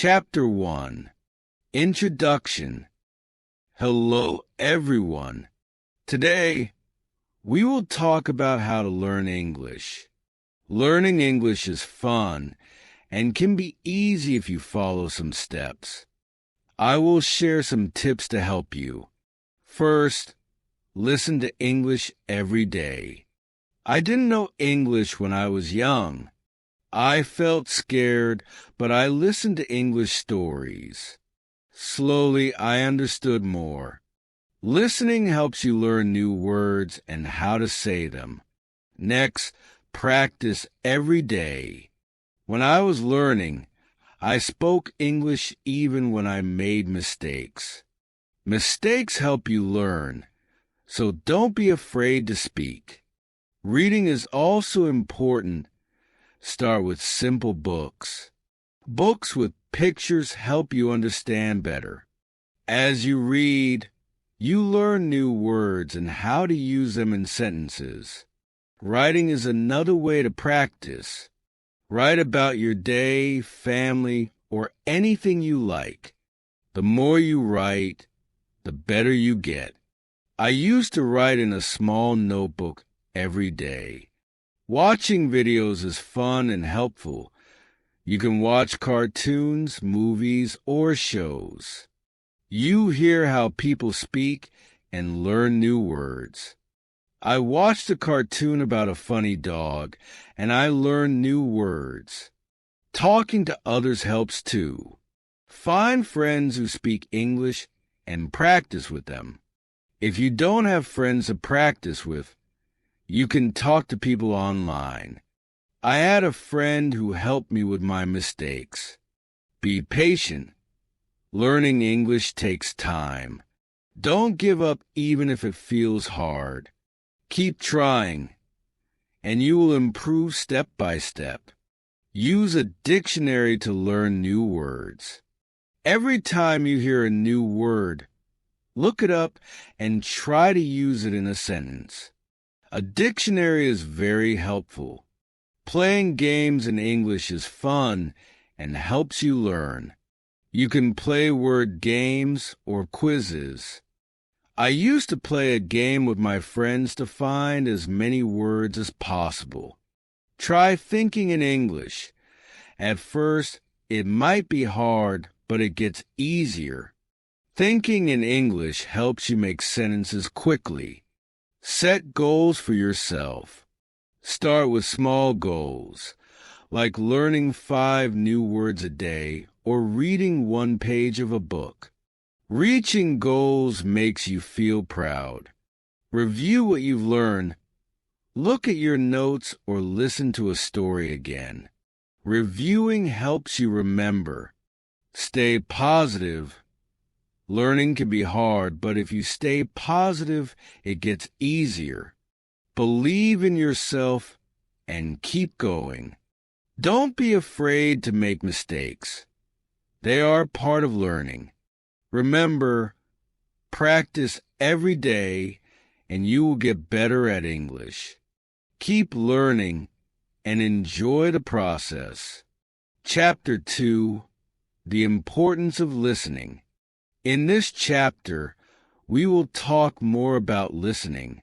Chapter 1. Introduction. Hello, everyone. Today, we will talk about how to learn English. Learning English is fun and can be easy if you follow some steps. I will share some tips to help you. First, listen to English every day. I didn't know English when I was young. I felt scared, but I listened to English stories. Slowly, I understood more. Listening helps you learn new words and how to say them. Next, practice every day. When I was learning, I spoke English even when I made mistakes. Mistakes help you learn, so don't be afraid to speak. Reading is also important. Start with simple books. Books with pictures help you understand better. As you read, you learn new words and how to use them in sentences. Writing is another way to practice. Write about your day, family, or anything you like. The more you write, the better you get. I used to write in a small notebook every day. Watching videos is fun and helpful. You can watch cartoons, movies, or shows. You hear how people speak and learn new words. I watched a cartoon about a funny dog, and I learned new words. Talking to others helps too. Find friends who speak English and practice with them. If you don't have friends to practice with, you can talk to people online. I had a friend who helped me with my mistakes. Be patient. Learning English takes time. Don't give up even if it feels hard. Keep trying, and you will improve step by step. Use a dictionary to learn new words. Every time you hear a new word, look it up and try to use it in a sentence. A dictionary is very helpful. Playing games in English is fun and helps you learn. You can play word games or quizzes. I used to play a game with my friends to find as many words as possible. Try thinking in English. At first, it might be hard, but it gets easier. Thinking in English helps you make sentences quickly. Set goals for yourself. Start with small goals, like learning 5 new words a day or reading 1 page of a book. Reaching goals makes you feel proud. Review what you've learned. Look at your notes or listen to a story again. Reviewing helps you remember. Stay positive. Learning can be hard, but if you stay positive, it gets easier. Believe in yourself and keep going. Don't be afraid to make mistakes. They are part of learning. Remember, practice every day and you will get better at English. Keep learning and enjoy the process. Chapter 2. The Importance of Listening. In this chapter, we will talk more about listening.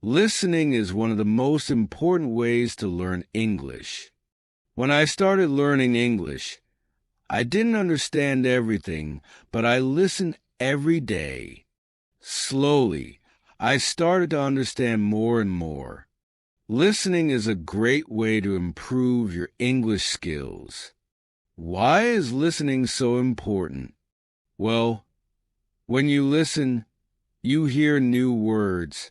Listening is one of the most important ways to learn English. When I started learning English, I didn't understand everything, but I listened every day. Slowly, I started to understand more and more. Listening is a great way to improve your English skills. Why is listening so important? Well, when you listen, you hear new words.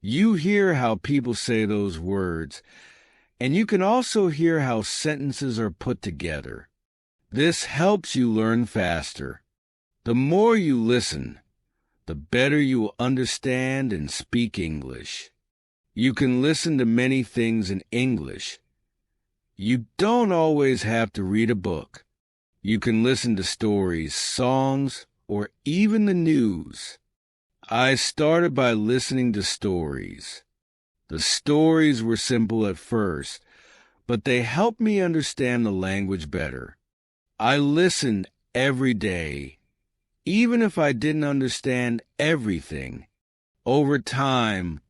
You hear how people say those words, and you can also hear how sentences are put together. This helps you learn faster. The more you listen, the better you will understand and speak English. You can listen to many things in English. You don't always have to read a book. You can listen to stories, songs, or even the news. I started by listening to stories. The stories were simple at first, but they helped me understand the language better. I listened every day, even if I didn't understand everything. Over time,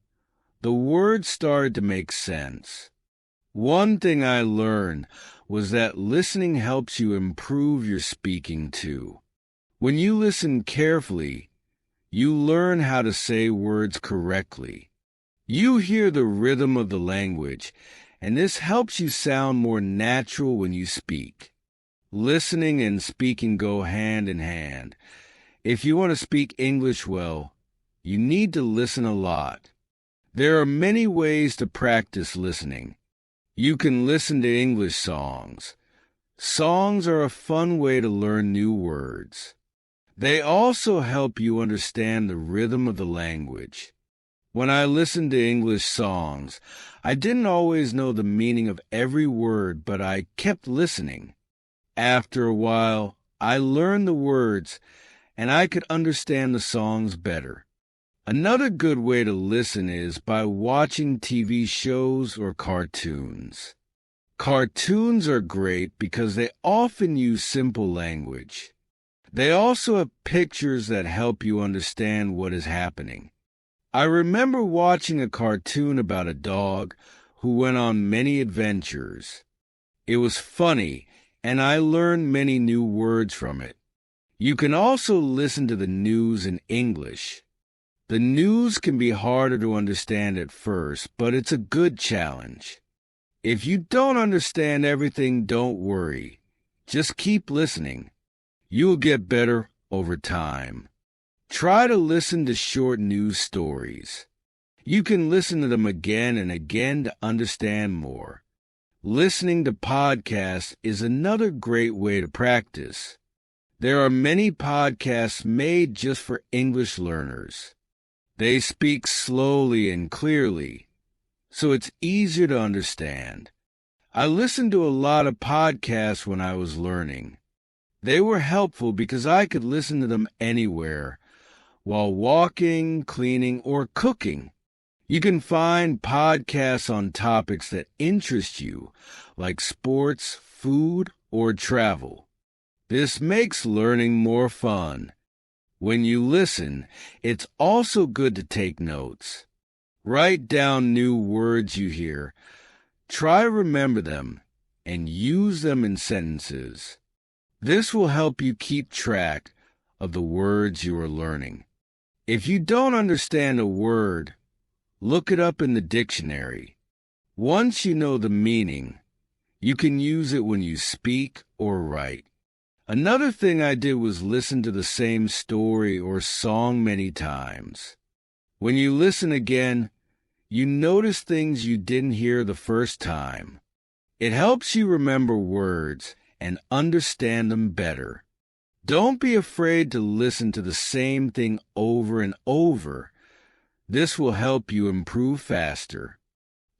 the words started to make sense. One thing I learned was that listening helps you improve your speaking too. When you listen carefully, you learn how to say words correctly. You hear the rhythm of the language, and this helps you sound more natural when you speak. Listening and speaking go hand in hand. If you want to speak English well, you need to listen a lot. There are many ways to practice listening. You can listen to English songs. Songs are a fun way to learn new words. They also help you understand the rhythm of the language. When I listened to English songs, I didn't always know the meaning of every word, but I kept listening. After a while, I learned the words, and I could understand the songs better. Another good way to listen is by watching TV shows or cartoons. Cartoons are great because they often use simple language. They also have pictures that help you understand what is happening. I remember watching a cartoon about a dog who went on many adventures. It was funny, and I learned many new words from it. You can also listen to the news in English. The news can be harder to understand at first, but it's a good challenge. If you don't understand everything, don't worry. Just keep listening. You'll get better over time. Try to listen to short news stories. You can listen to them again and again to understand more. Listening to podcasts is another great way to practice. There are many podcasts made just for English learners. They speak slowly and clearly, so it's easier to understand. I listened to a lot of podcasts when I was learning. They were helpful because I could listen to them anywhere, while walking, cleaning, or cooking. You can find podcasts on topics that interest you, like sports, food, or travel. This makes learning more fun. When you listen, it's also good to take notes. Write down new words you hear. Try to remember them and use them in sentences. This will help you keep track of the words you are learning. If you don't understand a word, look it up in the dictionary. Once you know the meaning, you can use it when you speak or write. Another thing I did was listen to the same story or song many times. When you listen again, you notice things you didn't hear the first time. It helps you remember words and understand them better. Don't be afraid to listen to the same thing over and over. This will help you improve faster.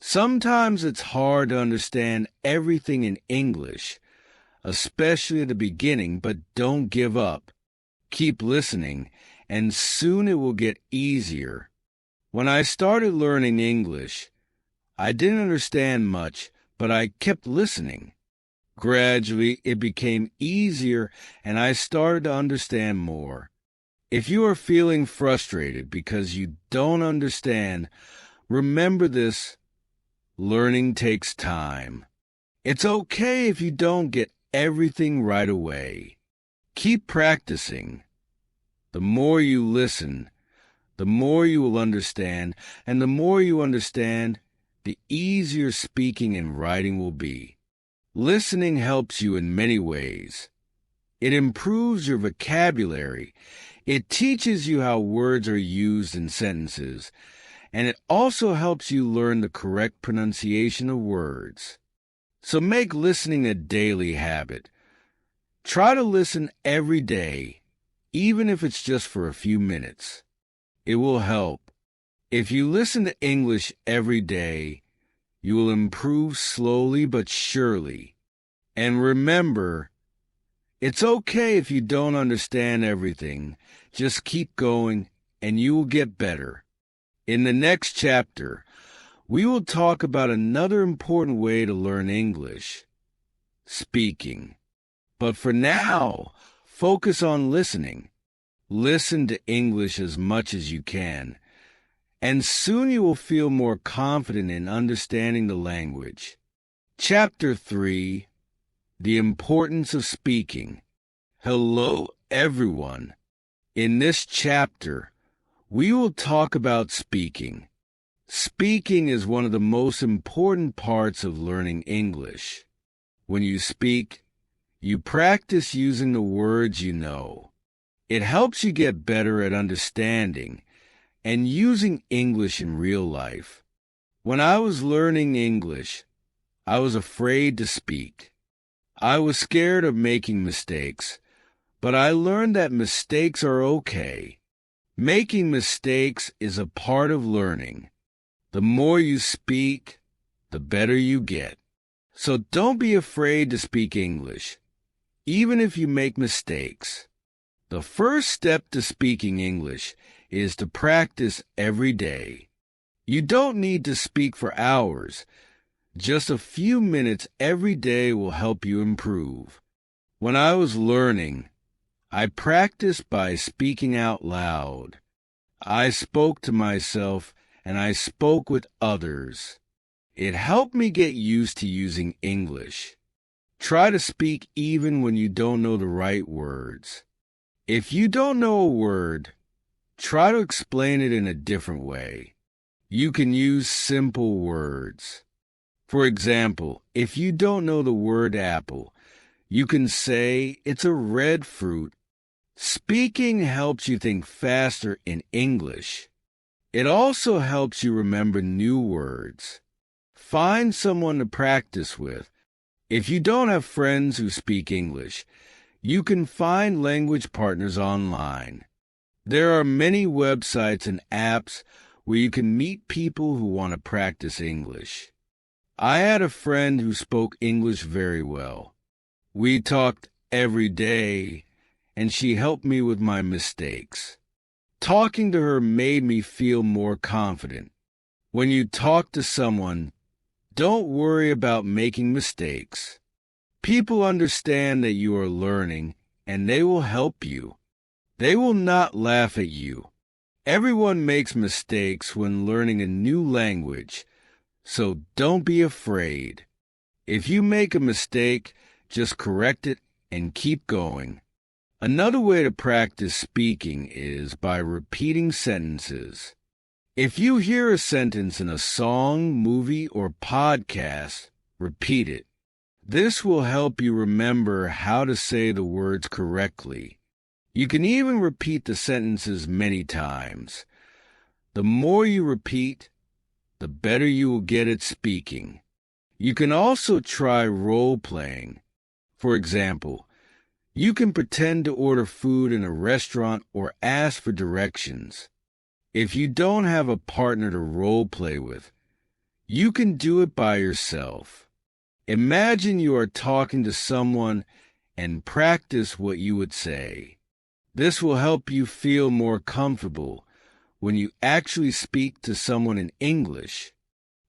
Sometimes it's hard to understand everything in English, especially at the beginning, but don't give up. Keep listening, and soon it will get easier. When I started learning English, I didn't understand much, but I kept listening. Gradually, it became easier, and I started to understand more. If you are feeling frustrated because you don't understand, remember this: learning takes time. It's okay if you don't get everything right away. Keep practicing. The more you listen, the more you will understand, and the more you understand, the easier speaking and writing will be. Listening helps you in many ways. It improves your vocabulary. It teaches you how words are used in sentences, and it also helps you learn the correct pronunciation of words. So make listening a daily habit. Try to listen every day, even if it's just for a few minutes. It will help. If you listen to English every day, you will improve slowly but surely. And remember, it's okay if you don't understand everything. Just keep going, and you will get better. In the next chapter, we will talk about another important way to learn English: speaking. But for now, focus on listening. Listen to English as much as you can, and soon you will feel more confident in understanding the language. Chapter 3: The Importance of Speaking. Hello, everyone. In this chapter, we will talk about speaking. Speaking is one of the most important parts of learning English. When you speak, you practice using the words you know. It helps you get better at understanding and using English in real life. When I was learning English, I was afraid to speak. I was scared of making mistakes, but I learned that mistakes are okay. Making mistakes is a part of learning. The more you speak, the better you get. So don't be afraid to speak English, even if you make mistakes. The first step to speaking English is to practice every day. You don't need to speak for hours. Just a few minutes every day will help you improve. When I was learning, I practiced by speaking out loud. I spoke to myself and I spoke with others. It helped me get used to using English. Try to speak even when you don't know the right words. If you don't know a word, try to explain it in a different way. You can use simple words. For example, if you don't know the word apple, you can say it's a red fruit. Speaking helps you think faster in English. It also helps you remember new words. Find someone to practice with. If you don't have friends who speak English, you can find language partners online. There are many websites and apps where you can meet people who want to practice English. I had a friend who spoke English very well. We talked every day, and she helped me with my mistakes. Talking to her made me feel more confident. When you talk to someone, don't worry about making mistakes. People understand that you are learning, and they will help you. They will not laugh at you. Everyone makes mistakes when learning a new language, so don't be afraid. If you make a mistake, just correct it and keep going. Another way to practice speaking is by repeating sentences. If you hear a sentence in a song, movie, or podcast, repeat it. This will help you remember how to say the words correctly. You can even repeat the sentences many times. The more you repeat, the better you will get at speaking. You can also try role-playing. For example, you can pretend to order food in a restaurant or ask for directions. If you don't have a partner to role-play with, you can do it by yourself. Imagine you are talking to someone and practice what you would say. This will help you feel more comfortable when you actually speak to someone in English.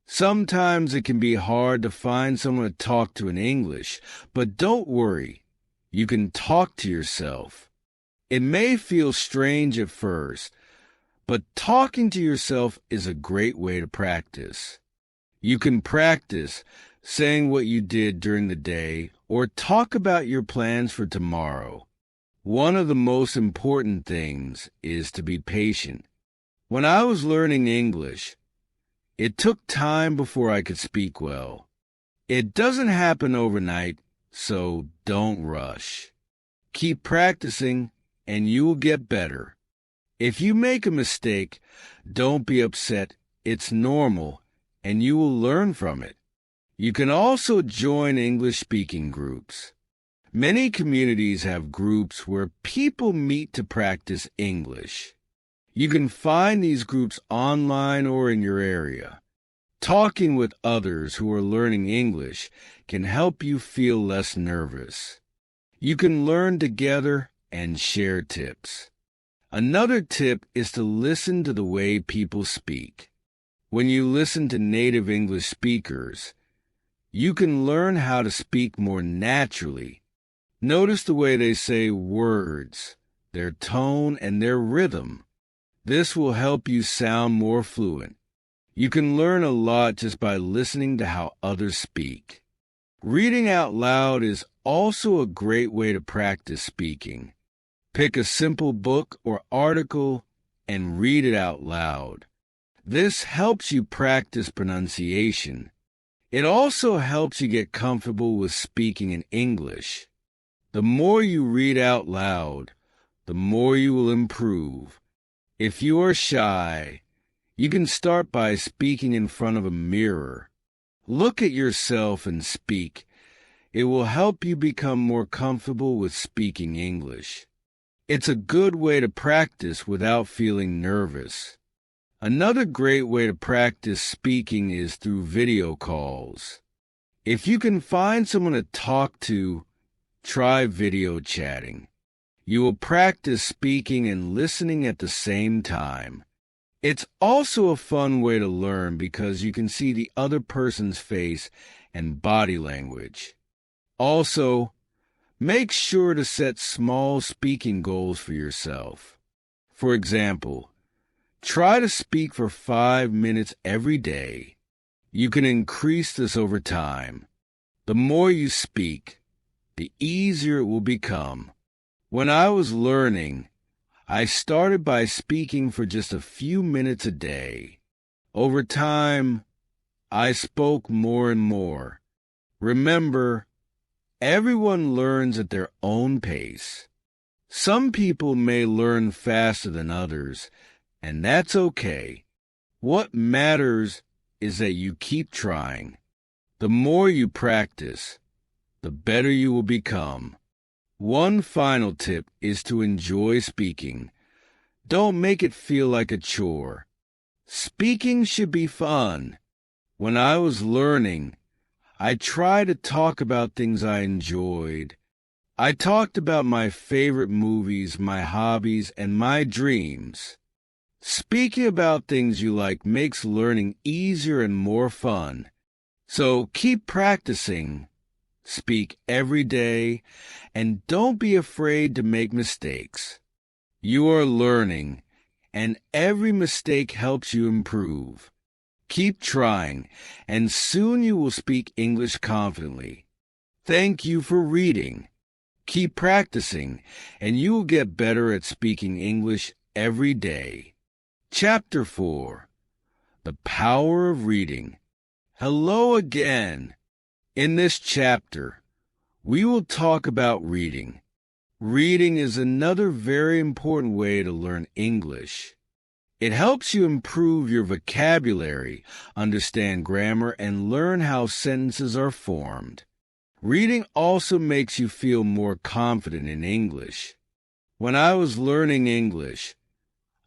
Sometimes it can be hard to find someone to talk to in English, but don't worry. You can talk to yourself. It may feel strange at first, but talking to yourself is a great way to practice. You can practice saying what you did during the day or talk about your plans for tomorrow. One of the most important things is to be patient. When I was learning English, it took time before I could speak well. It doesn't happen overnight, so don't rush. Keep practicing, and you will get better. If you make a mistake, don't be upset. It's normal, and you will learn from it. You can also join English-speaking groups. Many communities have groups where people meet to practice English. You can find these groups online or in your area. Talking with others who are learning English can help you feel less nervous. You can learn together and share tips. Another tip is to listen to the way people speak. When you listen to native English speakers, you can learn how to speak more naturally. Notice the way they say words, their tone, and their rhythm. This will help you sound more fluent. You can learn a lot just by listening to how others speak. Reading out loud is also a great way to practice speaking. Pick a simple book or article and read it out loud. This helps you practice pronunciation. It also helps you get comfortable with speaking in English. The more you read out loud, the more you will improve. If you are shy, you can start by speaking in front of a mirror. Look at yourself and speak. It will help you become more comfortable with speaking English. It's a good way to practice without feeling nervous. Another great way to practice speaking is through video calls. If you can find someone to talk to, try video chatting. You will practice speaking and listening at the same time. It's also a fun way to learn because you can see the other person's face and body language. Also, make sure to set small speaking goals for yourself. For example, try to speak for 5 minutes every day. You can increase this over time. The more you speak, the easier it will become. When I was learning, I started by speaking for just a few minutes a day. Over time, I spoke more and more. Remember, everyone learns at their own pace. Some people may learn faster than others, and that's okay. What matters is that you keep trying. The more you practice, the better you will become. One final tip is to enjoy speaking. Don't make it feel like a chore. Speaking should be fun. When I was learning, I tried to talk about things I enjoyed. I talked about my favorite movies, my hobbies, and my dreams. Speaking about things you like makes learning easier and more fun. So keep practicing. Speak every day, and don't be afraid to make mistakes. You are learning, and every mistake helps you improve. Keep trying, and soon you will speak English confidently. Thank you for reading. Keep practicing, and you will get better at speaking English every day. Chapter 4. The Power of Reading. Hello again. In this chapter, we will talk about reading. Reading is another very important way to learn English. It helps you improve your vocabulary, understand grammar, and learn how sentences are formed. Reading also makes you feel more confident in English. When I was learning English,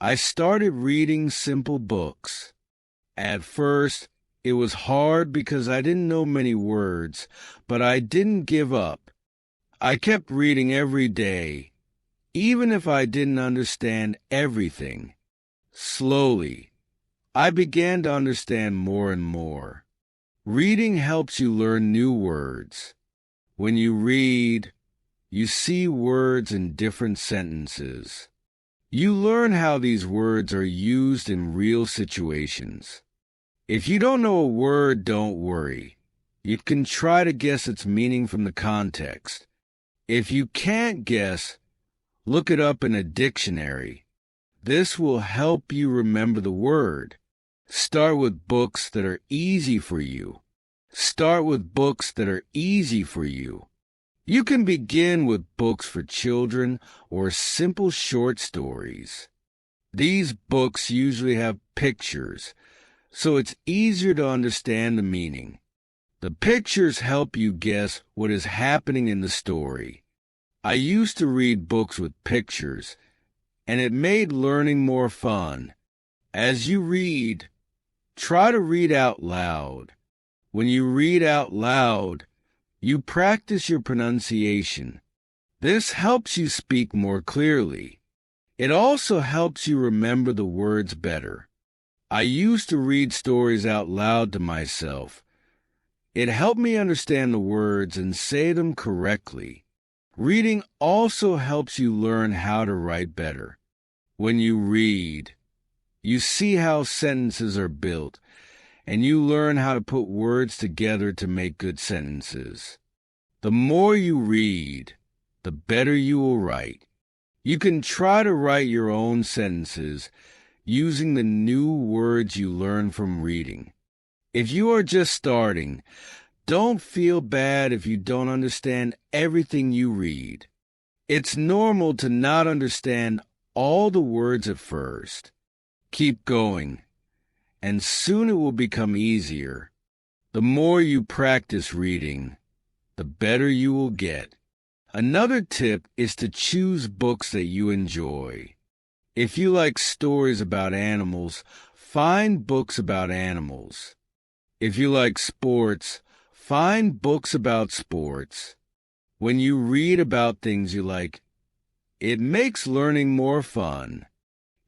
I started reading simple books. At first, it was hard because I didn't know many words, but I didn't give up. I kept reading every day, even if I didn't understand everything. Slowly, I began to understand more and more. Reading helps you learn new words. When you read, you see words in different sentences. You learn how these words are used in real situations. If you don't know a word, don't worry. You can try to guess its meaning from the context. If you can't guess, look it up in a dictionary. This will help you remember the word. Start with books that are easy for you. Start with books that are easy for you. You can begin with books for children or simple short stories. These books usually have pictures, so it's easier to understand the meaning. The pictures help you guess what is happening in the story. I used to read books with pictures, and it made learning more fun. As you read, try to read out loud. When you read out loud, you practice your pronunciation. This helps you speak more clearly. It also helps you remember the words better. I used to read stories out loud to myself. It helped me understand the words and say them correctly. Reading also helps you learn how to write better. When you read, you see how sentences are built, and you learn how to put words together to make good sentences. The more you read, the better you will write. You can try to write your own sentences using the new words you learn from reading. If you are just starting, don't feel bad if you don't understand everything you read. It's normal to not understand all the words at first. Keep going, and soon it will become easier. The more you practice reading, the better you will get. Another tip is to choose books that you enjoy. If you like stories about animals, find books about animals. If you like sports, find books about sports. When you read about things you like, it makes learning more fun.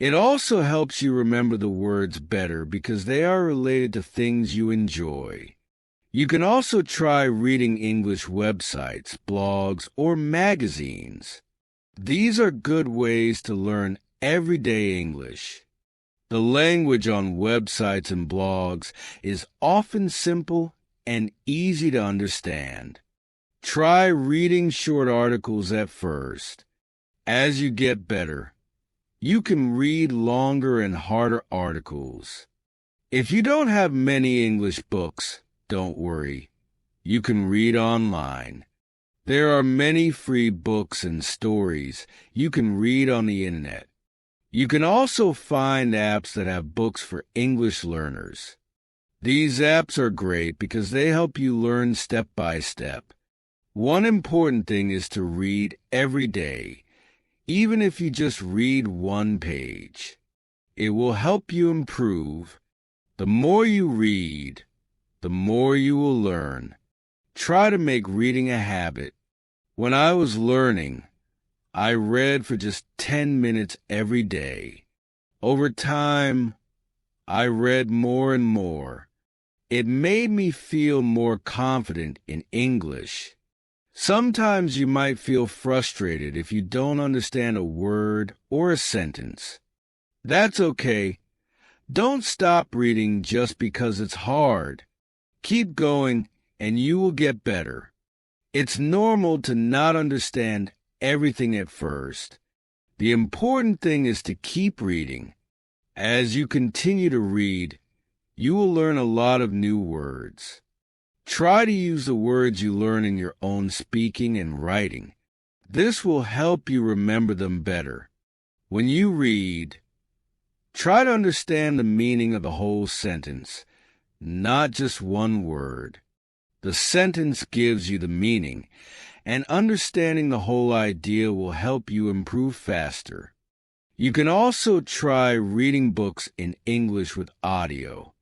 It also helps you remember the words better because they are related to things you enjoy. You can also try reading English websites, blogs, or magazines. These are good ways to learn everyday English. The language on websites and blogs is often simple and easy to understand. Try reading short articles at first. As you get better, you can read longer and harder articles. If you don't have many English books, don't worry. You can read online. There are many free books and stories you can read on the internet. You can also find apps that have books for English learners. These apps are great because they help you learn step by step. One important thing is to read every day, even if you just read one page. It will help you improve. The more you read, the more you will learn. Try to make reading a habit. When I was learning, I read for just 10 minutes every day. Over time, I read more and more. It made me feel more confident in English. Sometimes you might feel frustrated if you don't understand a word or a sentence. That's okay. Don't stop reading just because it's hard. Keep going and you will get better. It's normal to not understand everything at first. The important thing is to keep reading. As you continue to read, you will learn a lot of new words. Try to use the words you learn in your own speaking and writing. This will help you remember them better. When you read, try to understand the meaning of the whole sentence, not just one word. The sentence gives you the meaning, and understanding the whole idea will help you improve faster. You can also try reading books in English with audio.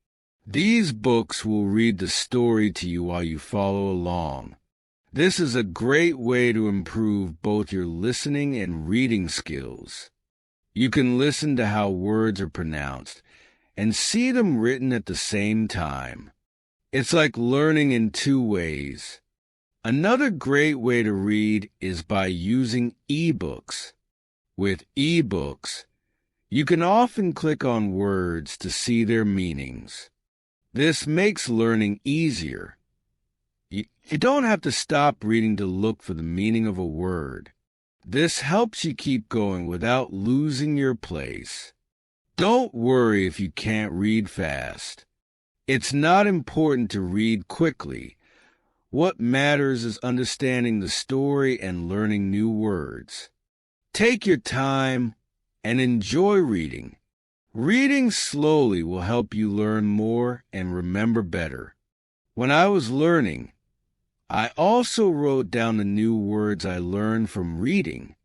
These books will read the story to you while you follow along. This is a great way to improve both your listening and reading skills. You can listen to how words are pronounced and see them written at the same time. It's like learning in two ways. Another great way to read is by using ebooks. With ebooks, you can often click on words to see their meanings. This makes learning easier. You don't have to stop reading to look for the meaning of a word. This helps you keep going without losing your place. Don't worry if you can't read fast. It's not important to read quickly. What matters is understanding the story and learning new words. Take your time and enjoy reading. Reading slowly will help you learn more and remember better. When I was learning, I also wrote down the new words I learned from reading.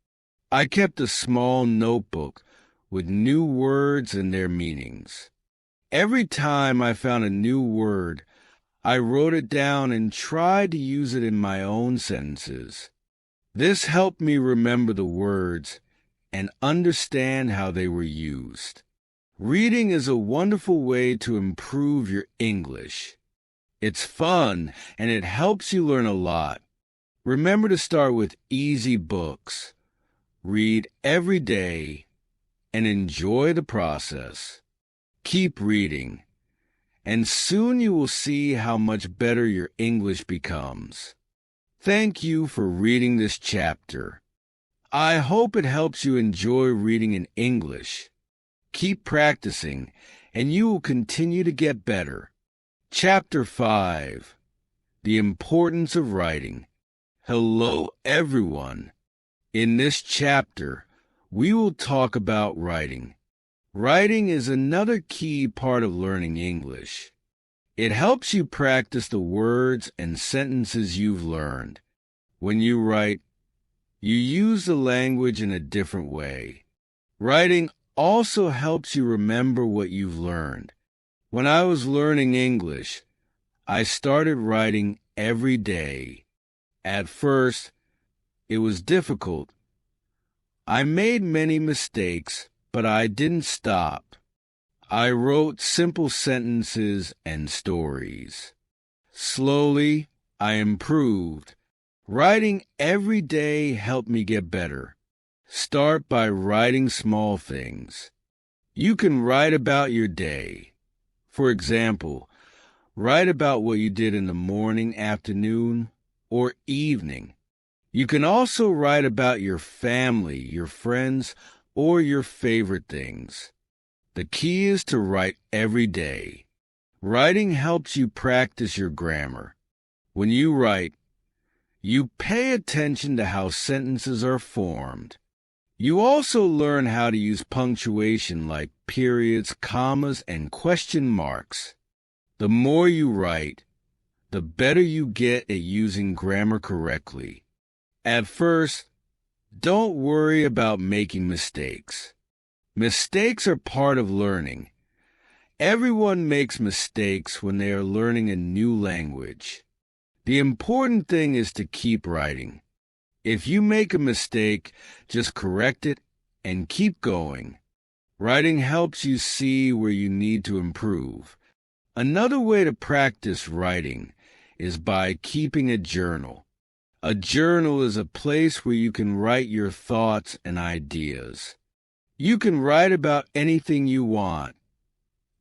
I kept a small notebook with new words and their meanings. Every time I found a new word, I wrote it down and tried to use it in my own sentences. This helped me remember the words and understand how they were used. Reading is a wonderful way to improve your English. It's fun and it helps you learn a lot. Remember to start with easy books. Read every day and enjoy the process. Keep reading, and soon you will see how much better your English becomes. Thank you for reading this chapter. I hope it helps you enjoy reading in English. Keep practicing, and you will continue to get better. Chapter 5. The Importance of Writing. Hello, everyone. In this chapter, we will talk about writing. Writing is another key part of learning English. It helps you practice the words and sentences you've learned. When you write, you use the language in a different way. Writing also helps you remember what you've learned. When I was learning English, I started writing every day. At first, it was difficult. I made many mistakes, but I didn't stop. I wrote simple sentences and stories. Slowly, I improved. Writing every day helped me get better. Start by writing small things. You can write about your day. For example, write about what you did in the morning, afternoon, or evening. You can also write about your family, your friends, or your favorite things. The key is to write every day. Writing helps you practice your grammar. When you write, you pay attention to how sentences are formed. You also learn how to use punctuation like periods, commas, and question marks. The more you write, the better you get at using grammar correctly. At first, don't worry about making mistakes. Mistakes are part of learning. Everyone makes mistakes when they are learning a new language. The important thing is to keep writing. If you make a mistake, just correct it and keep going. Writing helps you see where you need to improve. Another way to practice writing is by keeping a journal. A journal is a place where you can write your thoughts and ideas. You can write about anything you want.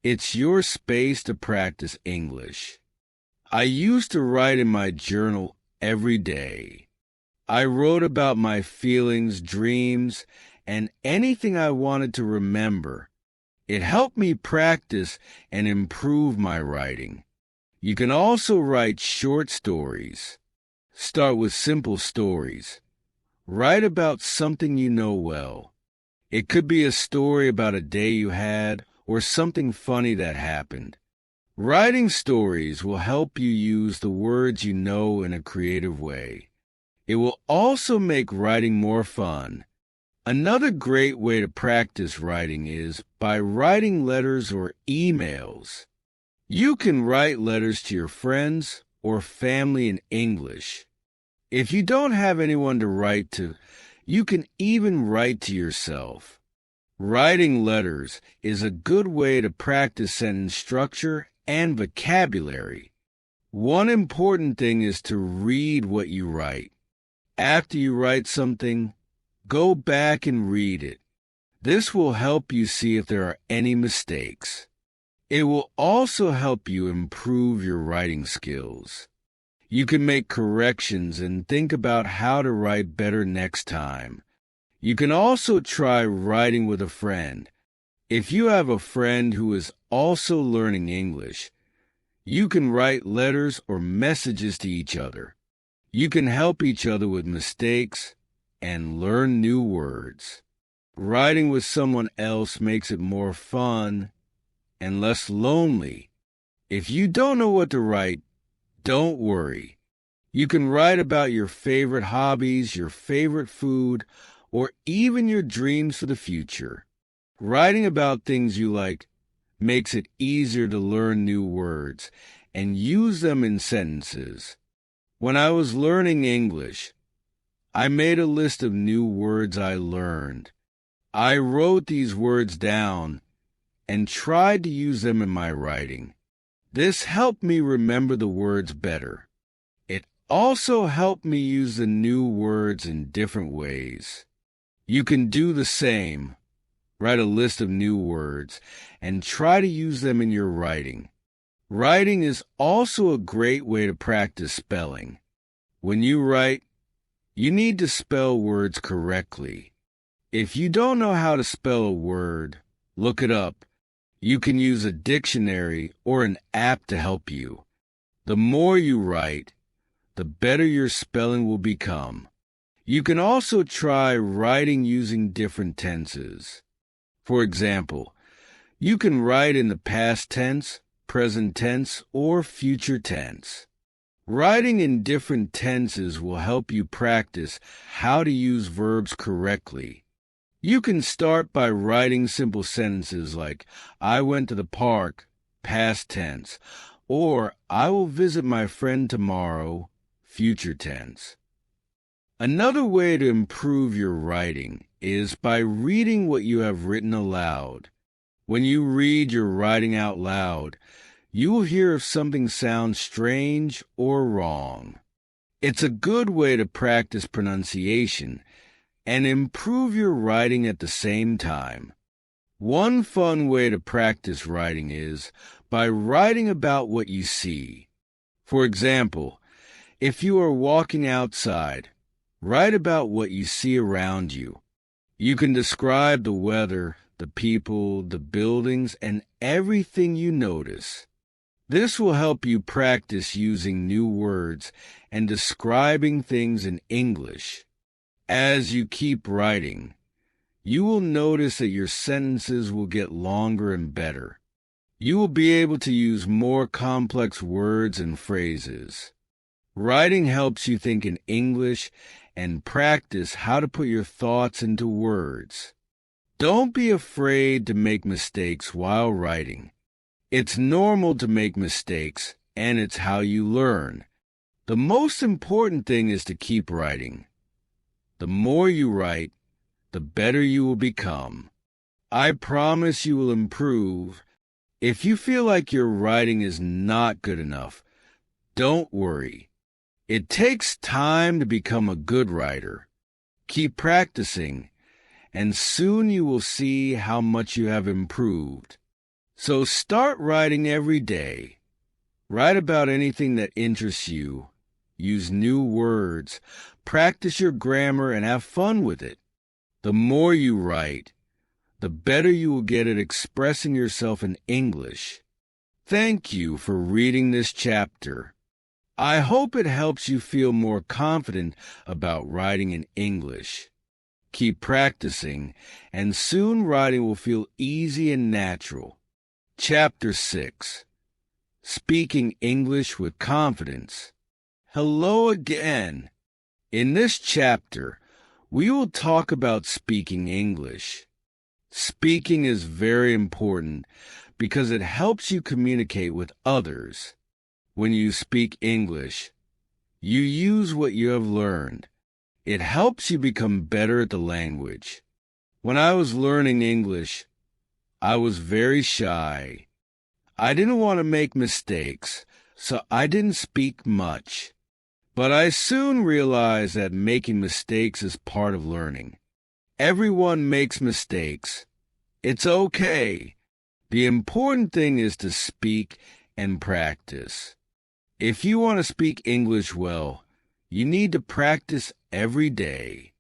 It's your space to practice English. I used to write in my journal every day. I wrote about my feelings, dreams, and anything I wanted to remember. It helped me practice and improve my writing. You can also write short stories. Start with simple stories. Write about something you know well. It could be a story about a day you had or something funny that happened. Writing stories will help you use the words you know in a creative way. It will also make writing more fun. Another great way to practice writing is by writing letters or emails. You can write letters to your friends or family in English. If you don't have anyone to write to, you can even write to yourself. Writing letters is a good way to practice sentence structure and vocabulary. One important thing is to read what you write. After you write something, go back and read it. This will help you see if there are any mistakes. It will also help you improve your writing skills. You can make corrections and think about how to write better next time. You can also try writing with a friend. If you have a friend who is also learning English, you can write letters or messages to each other. You can help each other with mistakes and learn new words. Writing with someone else makes it more fun and less lonely. If you don't know what to write, don't worry. You can write about your favorite hobbies, your favorite food, or even your dreams for the future. Writing about things you like makes it easier to learn new words and use them in sentences. When I was learning English, I made a list of new words I learned. I wrote these words down and tried to use them in my writing. This helped me remember the words better. It also helped me use the new words in different ways. You can do the same. Write a list of new words and try to use them in your writing. Writing is also a great way to practice spelling. When you write, you need to spell words correctly. If you don't know how to spell a word, look it up. You can use a dictionary or an app to help you. The more you write, the better your spelling will become. You can also try writing using different tenses. For example, you can write in the past tense, present tense, or future tense. Writing in different tenses will help you practice how to use verbs correctly. You can start by writing simple sentences like, I went to the park, past tense, or I will visit my friend tomorrow, future tense. Another way to improve your writing is by reading what you have written aloud. When you read your writing out loud, you will hear if something sounds strange or wrong. It's a good way to practice pronunciation and improve your writing at the same time. One fun way to practice writing is by writing about what you see. For example, if you are walking outside, write about what you see around you. You can describe the weather, the people, the buildings, and everything you notice. This will help you practice using new words and describing things in English. As you keep writing, you will notice that your sentences will get longer and better. You will be able to use more complex words and phrases. Writing helps you think in English and practice how to put your thoughts into words. Don't be afraid to make mistakes while writing. It's normal to make mistakes, and it's how you learn. The most important thing is to keep writing. The more you write, the better you will become. I promise you will improve. If you feel like your writing is not good enough, don't worry. It takes time to become a good writer. Keep practicing, and soon you will see how much you have improved. So start writing every day. Write about anything that interests you. Use new words. Practice your grammar and have fun with it. The more you write, the better you will get at expressing yourself in English. Thank you for reading this chapter. I hope it helps you feel more confident about writing in English. Keep practicing, and soon writing will feel easy and natural. Chapter 6. Speaking English with Confidence. Hello again. In this chapter, we will talk about speaking English. Speaking is very important because it helps you communicate with others. When you speak English, you use what you have learned. It helps you become better at the language. When I was learning English, I was very shy. I didn't want to make mistakes, so I didn't speak much. But I soon realized that making mistakes is part of learning. Everyone makes mistakes. It's okay. The important thing is to speak and practice. If you want to speak English well, you need to practice every day.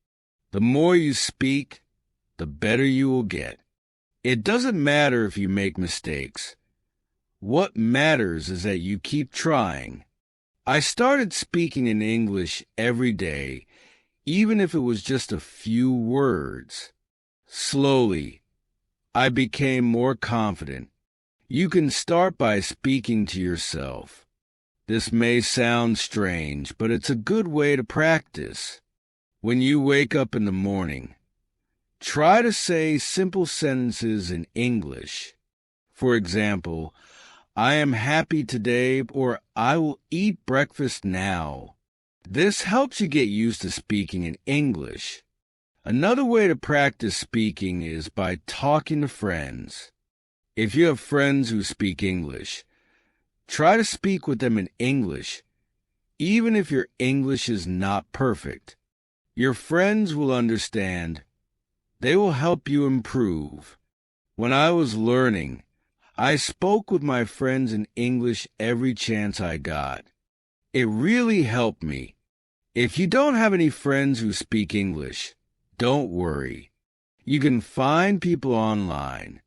The more you speak, the better you will get. It doesn't matter if you make mistakes. What matters is that you keep trying. I started speaking in English every day, even if it was just a few words. Slowly, I became more confident. You can start by speaking to yourself. This may sound strange, but it's a good way to practice. When you wake up in the morning, try to say simple sentences in English. For example, I am happy today, or I will eat breakfast now. This helps you get used to speaking in English. Another way to practice speaking is by talking to friends. If you have friends who speak English, try to speak with them in English, even if your English is not perfect. Your friends will understand. They will help you improve. When I was learning, I spoke with my friends in English every chance I got. It really helped me. If you don't have any friends who speak English, don't worry. You can find people online.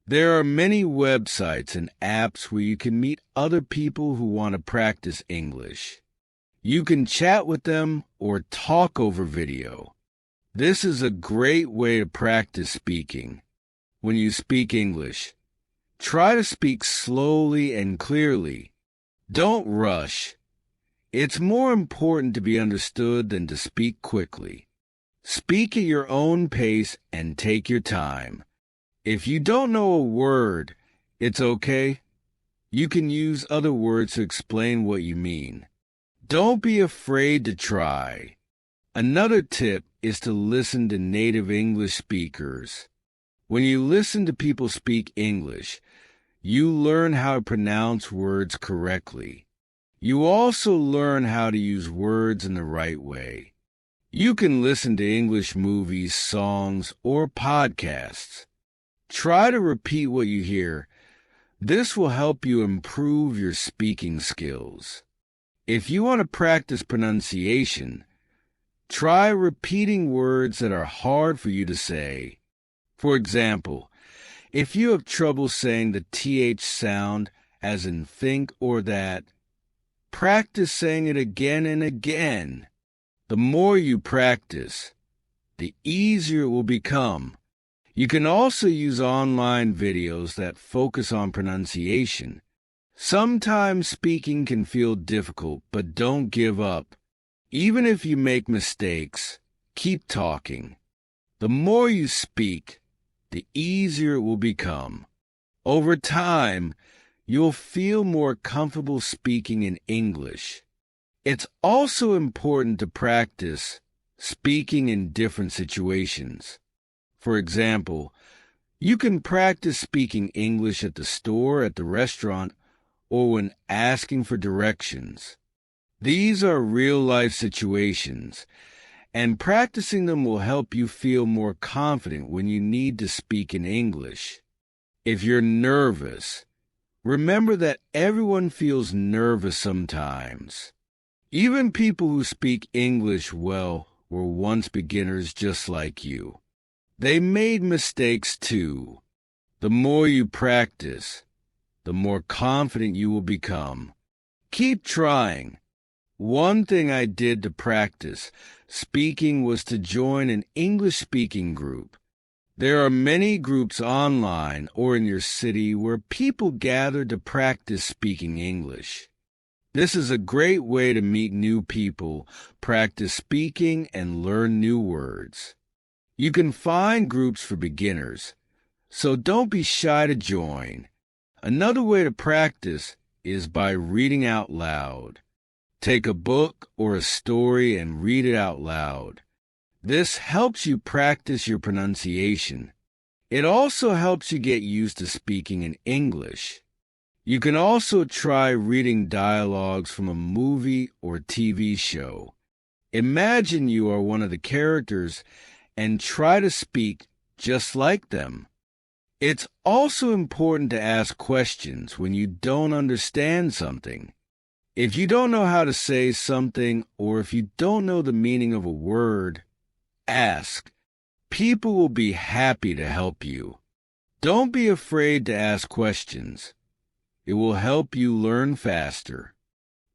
There are many websites and apps where you can meet other people who want to practice English. You can chat with them or talk over video. This is a great way to practice speaking. When you speak English, try to speak slowly and clearly. Don't rush. It's more important to be understood than to speak quickly. Speak at your own pace and take your time. If you don't know a word, it's okay. You can use other words to explain what you mean. Don't be afraid to try. Another tip is to listen to native English speakers. When you listen to people speak English, you learn how to pronounce words correctly. You also learn how to use words in the right way. You can listen to English movies, songs, or podcasts. Try to repeat what you hear. This will help you improve your speaking skills. If you want to practice pronunciation, try repeating words that are hard for you to say. For example, if you have trouble saying the TH sound, as in think or that, practice saying it again and again. The more you practice, the easier it will become. You can also use online videos that focus on pronunciation. Sometimes speaking can feel difficult, but don't give up. Even if you make mistakes, keep talking. The more you speak, the easier it will become. Over time, you'll feel more comfortable speaking in English. It's also important to practice speaking in different situations. For example, you can practice speaking English at the store, at the restaurant, or when asking for directions. These are real-life situations, and practicing them will help you feel more confident when you need to speak in English. If you're nervous, remember that everyone feels nervous sometimes. Even people who speak English well were once beginners just like you. They made mistakes too. The more you practice, the more confident you will become. Keep trying. One thing I did to practice speaking was to join an English-speaking group. There are many groups online or in your city where people gather to practice speaking English. This is a great way to meet new people, practice speaking, and learn new words. You can find groups for beginners, so don't be shy to join. Another way to practice is by reading out loud. Take a book or a story and read it out loud. This helps you practice your pronunciation. It also helps you get used to speaking in English. You can also try reading dialogues from a movie or TV show. Imagine you are one of the characters and try to speak just like them. It's also important to ask questions when you don't understand something. If you don't know how to say something or if you don't know the meaning of a word, ask. People will be happy to help you. Don't be afraid to ask questions. It will help you learn faster.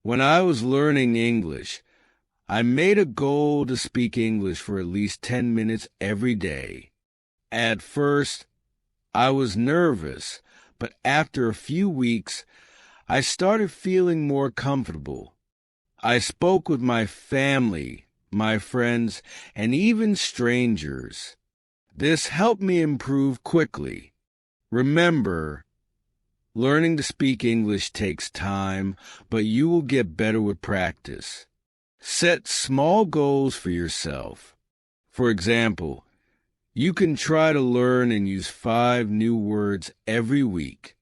When I was learning English, I made a goal to speak English for at least 10 minutes every day. At first, I was nervous, but after a few weeks, I started feeling more comfortable. I spoke with my family, my friends, and even strangers. This helped me improve quickly. Remember, learning to speak English takes time, but you will get better with practice. Set small goals for yourself. For example, you can try to learn and use 5 new words every week.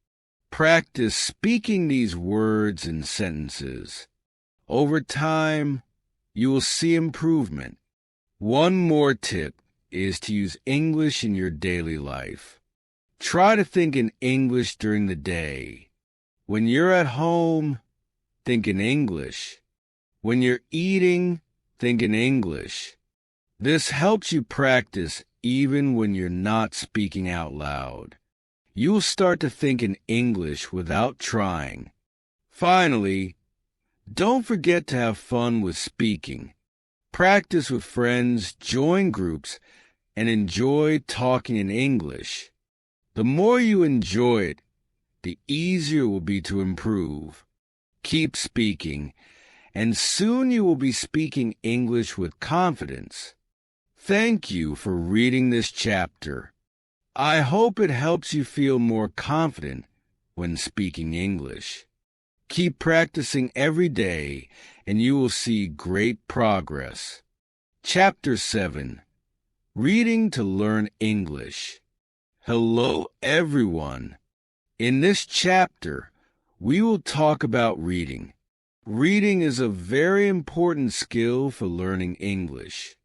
Practice speaking these words and sentences. Over time, you will see improvement. One more tip is to use English in your daily life. Try to think in English during the day. When you're at home, think in English. When you're eating, think in English. This helps you practice even when you're not speaking out loud. You will start to think in English without trying. Finally, don't forget to have fun with speaking. Practice with friends, join groups, and enjoy talking in English. The more you enjoy it, the easier it will be to improve. Keep speaking, and soon you will be speaking English with confidence. Thank you for reading this chapter. I hope it helps you feel more confident when speaking English. Keep practicing every day, and you will see great progress. Chapter 7. Reading to Learn English. Hello, everyone. In this chapter, we will talk about reading. Reading is a very important skill for learning English.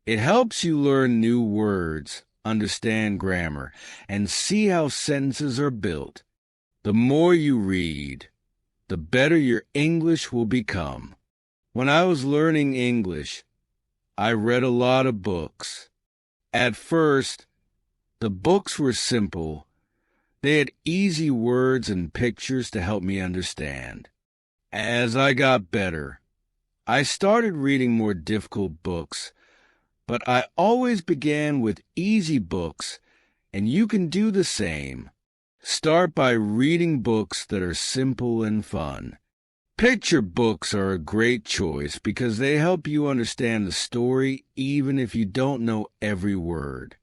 It helps you learn new words, understand grammar, and see how sentences are built. The more you read, the better your English will become. When I was learning English, I read a lot of books. At first, the books were simple. They had easy words and pictures to help me understand. As I got better, I started reading more difficult books, but I always began with easy books, and you can do the same. Start by reading books that are simple and fun. Picture books are a great choice because they help you understand the story even if you don't know every word.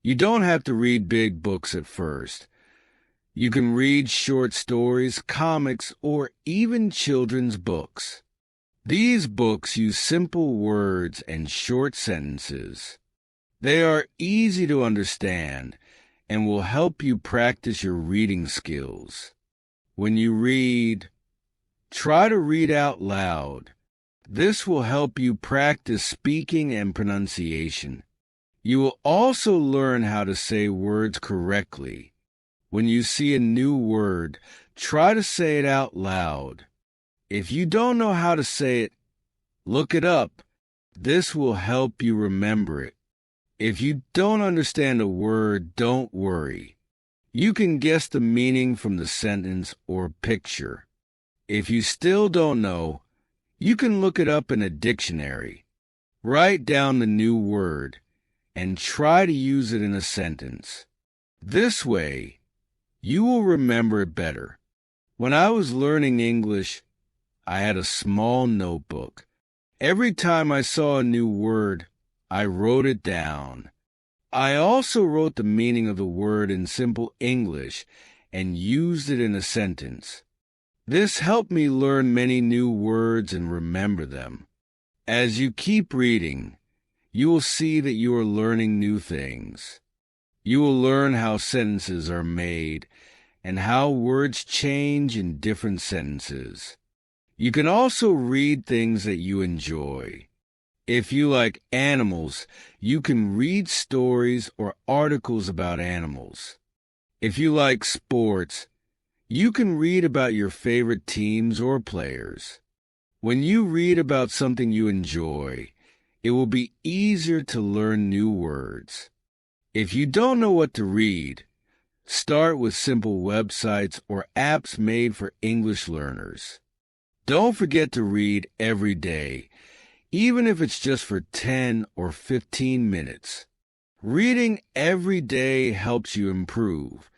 You don't have to read big books at first. You can read short stories, comics, or even children's books. These books use simple words and short sentences. They are easy to understand and will help you practice your reading skills. When you read, try to read out loud. This will help you practice speaking and pronunciation. You will also learn how to say words correctly. When you see a new word, try to say it out loud. If you don't know how to say it, look it up. This will help you remember it. If you don't understand a word, don't worry. You can guess the meaning from the sentence or picture. If you still don't know, you can look it up in a dictionary. Write down the new word and try to use it in a sentence. This way, you will remember it better. When I was learning English, I had a small notebook. Every time I saw a new word, I wrote it down. I also wrote the meaning of the word in simple English and used it in a sentence. This helped me learn many new words and remember them. As you keep reading, you will see that you are learning new things. You will learn how sentences are made and how words change in different sentences. You can also read things that you enjoy. If you like animals, you can read stories or articles about animals. If you like sports, you can read about your favorite teams or players. When you read about something you enjoy, it will be easier to learn new words. If you don't know what to read, start with simple websites or apps made for English learners. Don't forget to read every day, even if it's just for 10 or 15 minutes. Reading every day helps you improve.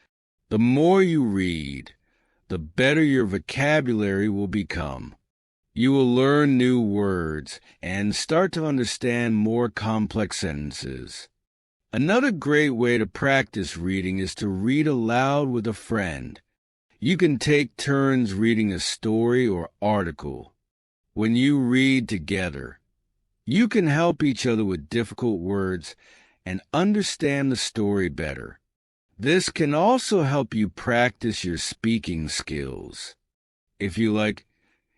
The more you read, the better your vocabulary will become. You will learn new words and start to understand more complex sentences. Another great way to practice reading is to read aloud with a friend. You can take turns reading a story or article. When you read together, you can help each other with difficult words and understand the story better. This can also help you practice your speaking skills. If you like,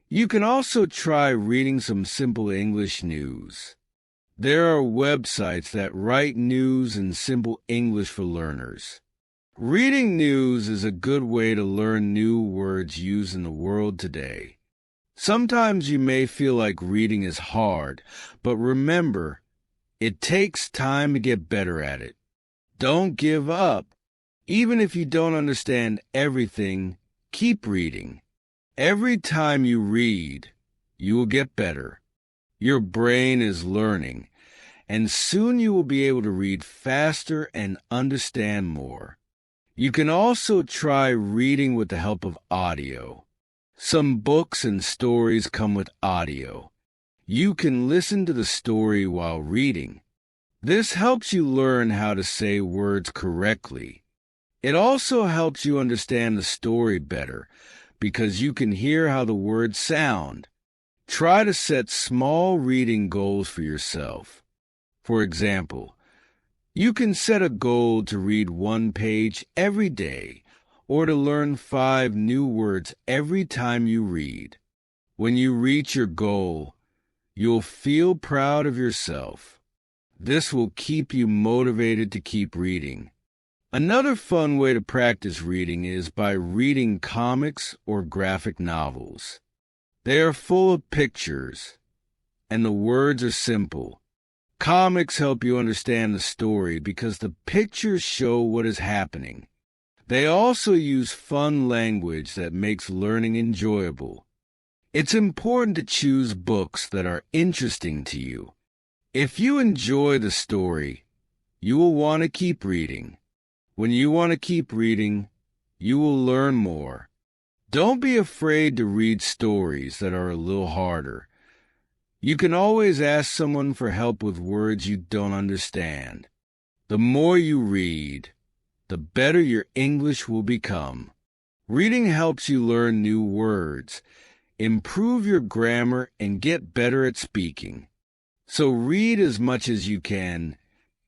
You can also try reading some simple English news. There are websites that write news in simple English for learners. Reading news is a good way to learn new words used in the world today. Sometimes you may feel like reading is hard, but remember, it takes time to get better at it. Don't give up. Even if you don't understand everything, keep reading. Every time you read, you will get better. Your brain is learning, and soon you will be able to read faster and understand more. You can also try reading with the help of audio. Some books and stories come with audio. You can listen to the story while reading. This helps you learn how to say words correctly. It also helps you understand the story better because you can hear how the words sound. Try to set small reading goals for yourself. For example, you can set a goal to read 1 page every day or to learn 5 new words every time you read. When you reach your goal, you'll feel proud of yourself. This will keep you motivated to keep reading. Another fun way to practice reading is by reading comics or graphic novels. They are full of pictures, and the words are simple. Comics help you understand the story because the pictures show what is happening. They also use fun language that makes learning enjoyable. It's important to choose books that are interesting to you. If you enjoy the story, you will want to keep reading. When you want to keep reading, you will learn more. Don't be afraid to read stories that are a little harder. You can always ask someone for help with words you don't understand. The more you read, the better your English will become. Reading helps you learn new words, improve your grammar, and get better at speaking. So read as much as you can,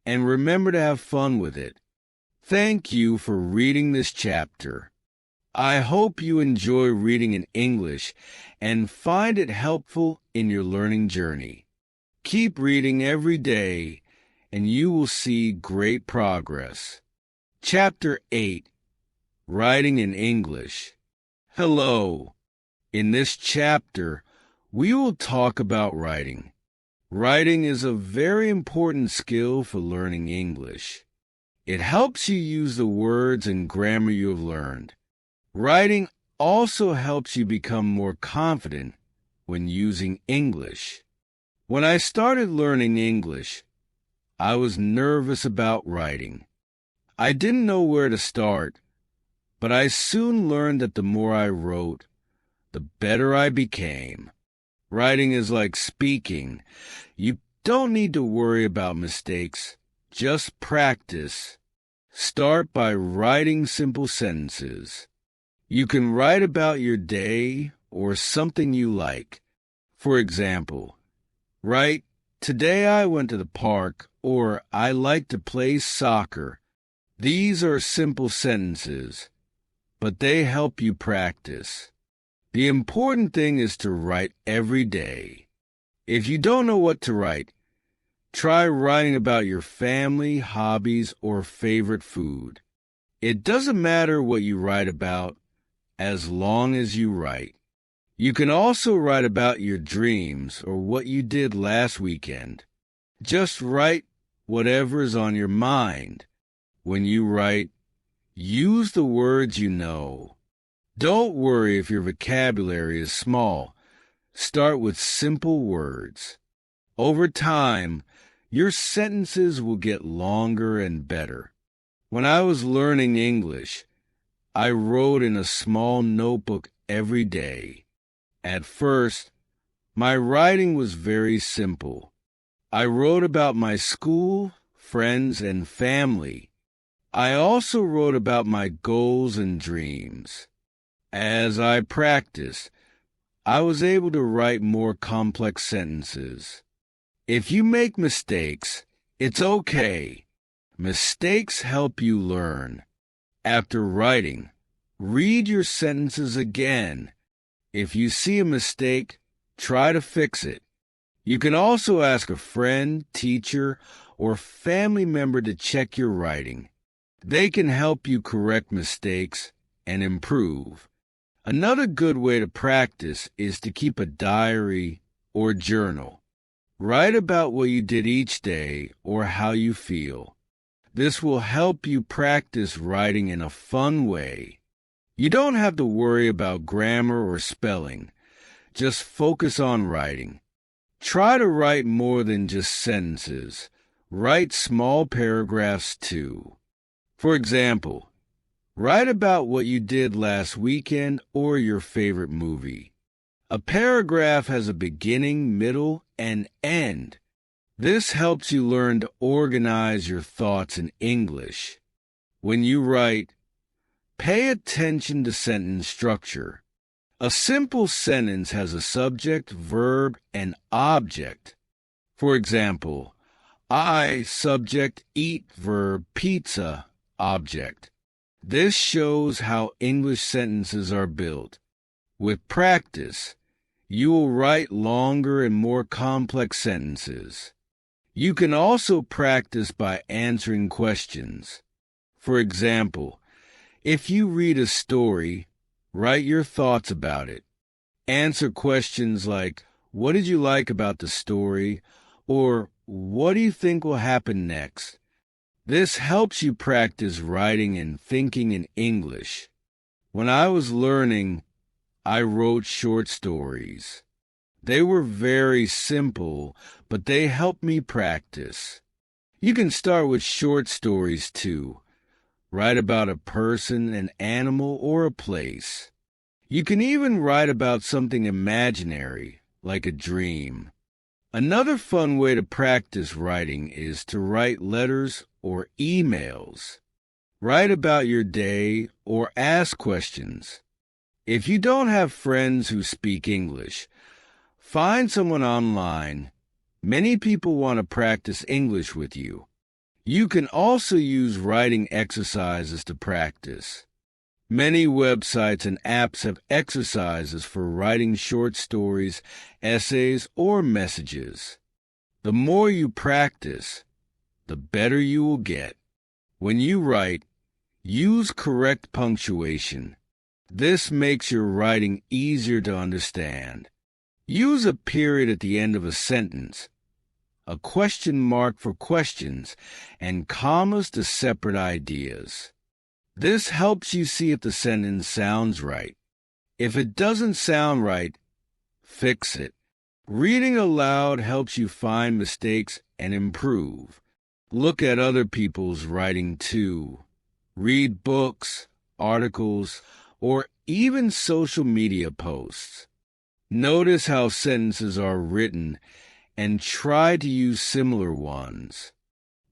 and remember to have fun with it. Thank you for reading this chapter. I hope you enjoy reading in English and find it helpful in your learning journey. Keep reading every day, and you will see great progress. Chapter 8, Writing in English. Hello. In this chapter, we will talk about writing. Writing is a very important skill for learning English. It helps you use the words and grammar you have learned. Writing also helps you become more confident when using English. When I started learning English, I was nervous about writing. I didn't know where to start, but I soon learned that the more I wrote, the better I became. Writing is like speaking. You don't need to worry about mistakes. Just practice. Start by writing simple sentences. You can write about your day or something you like. For example, write, "Today I went to the park," or "I like to play soccer." These are simple sentences, but they help you practice. The important thing is to write every day. If you don't know what to write, try writing about your family, hobbies, or favorite food. It doesn't matter what you write about, as long as you write. You can also write about your dreams or what you did last weekend. Just write whatever is on your mind. When you write, use the words you know. Don't worry if your vocabulary is small. Start with simple words. Over time, your sentences will get longer and better. When I was learning English, I wrote in a small notebook every day. At first, my writing was very simple. I wrote about my school, friends, and family. I also wrote about my goals and dreams. As I practiced, I was able to write more complex sentences. If you make mistakes, it's okay. Mistakes help you learn. After writing, read your sentences again. If you see a mistake, try to fix it. You can also ask a friend, teacher, or family member to check your writing. They can help you correct mistakes and improve. Another good way to practice is to keep a diary or journal. Write about what you did each day or how you feel. This will help you practice writing in a fun way. You don't have to worry about grammar or spelling. Just focus on writing. Try to write more than just sentences. Write small paragraphs too. For example, write about what you did last weekend or your favorite movie. A paragraph has a beginning, middle, and end. This helps you learn to organize your thoughts in English. When you write, pay attention to sentence structure. A simple sentence has a subject, verb, and object. For example, I, subject, eat, verb, pizza, object. This shows how English sentences are built. With practice, you will write longer and more complex sentences. You can also practice by answering questions. For example, if you read a story, write your thoughts about it. Answer questions like, what did you like about the story? Or, what do you think will happen next? This helps you practice writing and thinking in English. When I was learning, I wrote short stories. They were very simple, but they helped me practice. You can start with short stories too. Write about a person, an animal, or a place. You can even write about something imaginary, like a dream. Another fun way to practice writing is to write letters or emails. Write about your day or ask questions. If you don't have friends who speak English, find someone online. Many people want to practice English with you. You can also use writing exercises to practice. Many websites and apps have exercises for writing short stories, essays, or messages. The more you practice, the better you will get. When you write, use correct punctuation. This makes your writing easier to understand. Use a period at the end of a sentence, a question mark for questions, and commas to separate ideas. This helps you see if the sentence sounds right. If it doesn't sound right, fix it. Reading aloud helps you find mistakes and improve. Look at other people's writing too. Read books, articles, or even social media posts. Notice how sentences are written and try to use similar ones.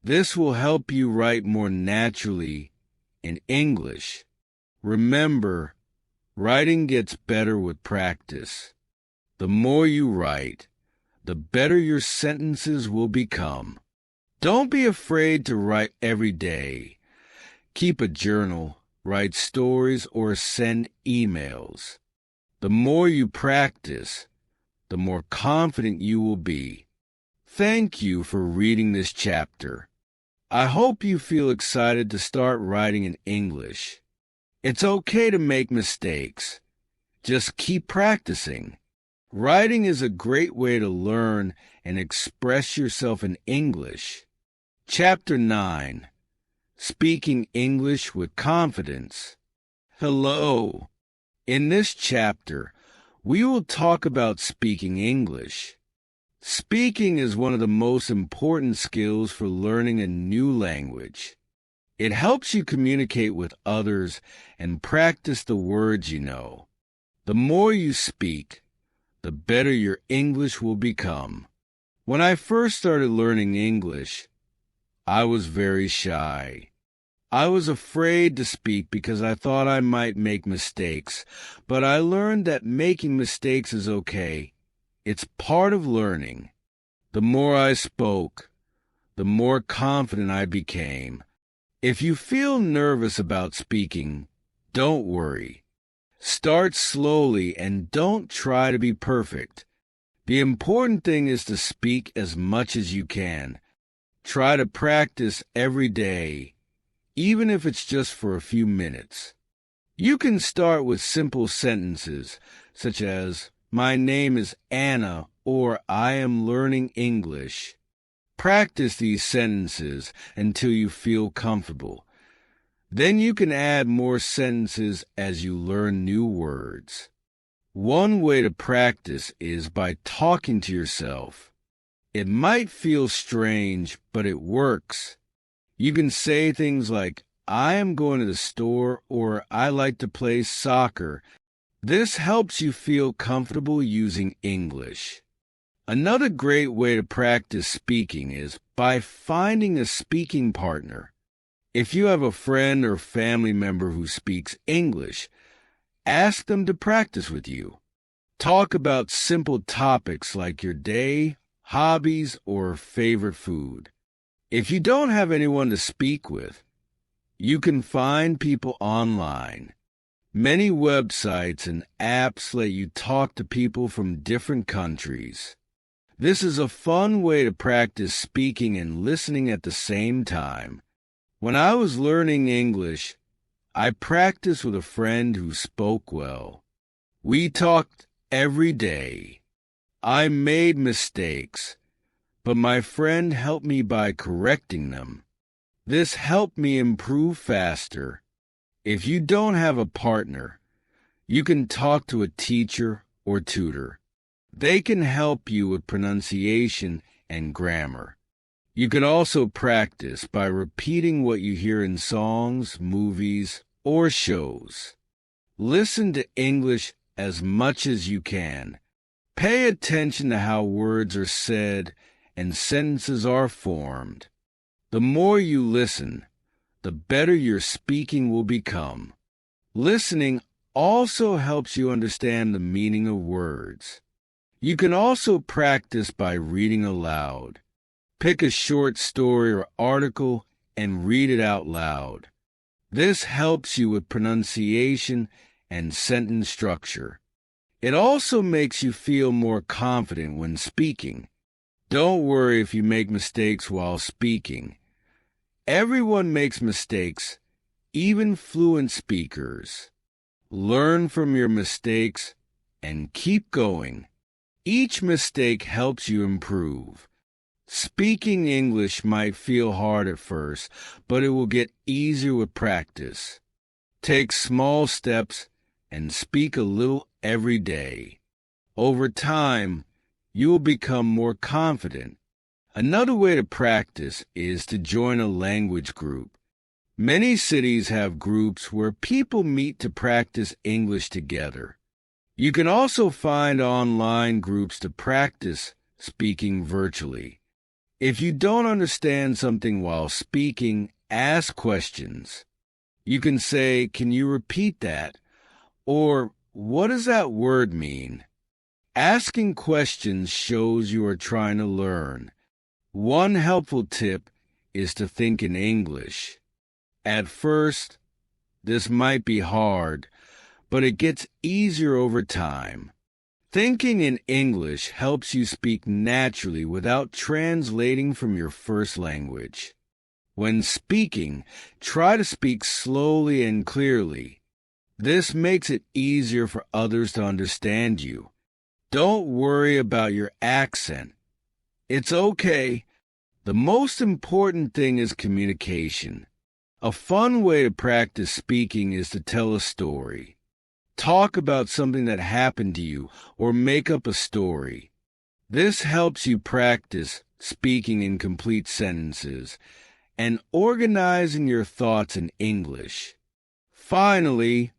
This will help you write more naturally in English. Remember, writing gets better with practice. The more you write, the better your sentences will become. Don't be afraid to write every day. Keep a journal, write stories, or send emails. The more you practice, the more confident you will be. Thank you for reading this chapter. I hope you feel excited to start writing in English. It's okay to make mistakes. Just keep practicing. Writing is a great way to learn and express yourself in English. Chapter 9. Speaking English with Confidence. Hello. In this chapter, we will talk about speaking English. Speaking is one of the most important skills for learning a new language. It helps you communicate with others and practice the words you know. The more you speak, the better your English will become. When I first started learning English, I was very shy. I was afraid to speak because I thought I might make mistakes, but I learned that making mistakes is okay. It's part of learning. The more I spoke, the more confident I became. If you feel nervous about speaking, don't worry. Start slowly and don't try to be perfect. The important thing is to speak as much as you can. Try to practice every day, even if it's just for a few minutes. You can start with simple sentences, such as, "My name is Anna," or "I am learning English." Practice these sentences until you feel comfortable. Then you can add more sentences as you learn new words. One way to practice is by talking to yourself. It might feel strange, but it works. You can say things like, "I am going to the store," or "I like to play soccer." This helps you feel comfortable using English. Another great way to practice speaking is by finding a speaking partner. If you have a friend or family member who speaks English, ask them to practice with you. Talk about simple topics like your day, hobbies, or favorite food. If you don't have anyone to speak with, you can find people online. Many websites and apps let you talk to people from different countries. This is a fun way to practice speaking and listening at the same time. When I was learning English, I practiced with a friend who spoke well. We talked every day. I made mistakes, but my friend helped me by correcting them. This helped me improve faster. If you don't have a partner, you can talk to a teacher or tutor. They can help you with pronunciation and grammar. You can also practice by repeating what you hear in songs, movies, or shows. Listen to English as much as you can. Pay attention to how words are said and sentences are formed. The more you listen, the better your speaking will become. Listening also helps you understand the meaning of words. You can also practice by reading aloud. Pick a short story or article and read it out loud. This helps you with pronunciation and sentence structure. It also makes you feel more confident when speaking. Don't worry if you make mistakes while speaking. Everyone makes mistakes, even fluent speakers. Learn from your mistakes and keep going. Each mistake helps you improve. Speaking English might feel hard at first, but it will get easier with practice. Take small steps and speak a little every day. Over time, you will become more confident. Another way to practice is to join a language group. Many cities have groups where people meet to practice English together. You can also find online groups to practice speaking virtually. If you don't understand something while speaking, ask questions. You can say, "Can you repeat that?" Or, "What does that word mean?" Asking questions shows you are trying to learn. One helpful tip is to think in English. At first, this might be hard, but it gets easier over time. Thinking in English helps you speak naturally without translating from your first language. When speaking, try to speak slowly and clearly. This makes it easier for others to understand you. Don't worry about your accent. It's okay. The most important thing is communication. A fun way to practice speaking is to tell a story. Talk about something that happened to you or make up a story. This helps you practice speaking in complete sentences and organizing your thoughts in English. Finally,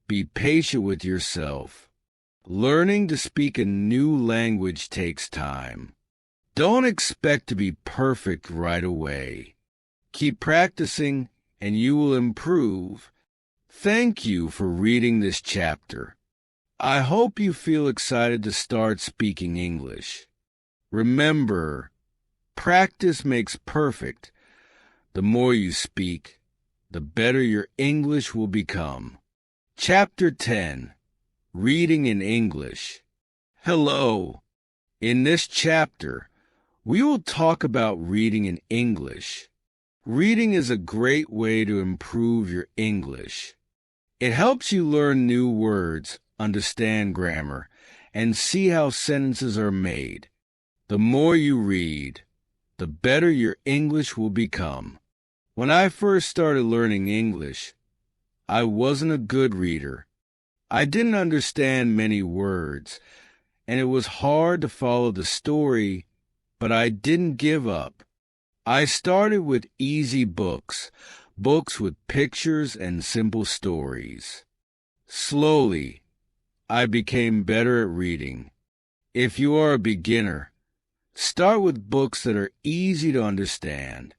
be patient with yourself. Learning to speak a new language takes time. Don't expect to be perfect right away. Keep practicing and you will improve. Thank you for reading this chapter. I hope you feel excited to start speaking English. Remember, practice makes perfect. The more you speak, the better your English will become. Chapter 10, Reading in English. Hello. In this chapter, we will talk about reading in English. Reading is a great way to improve your English. It helps you learn new words, understand grammar, and see how sentences are made. The more you read, the better your English will become. When I first started learning English, I wasn't a good reader. I didn't understand many words, and it was hard to follow the story, but I didn't give up. I started with easy books with pictures and simple stories. Slowly, I became better at reading. If you are a beginner, start with books that are easy to understand.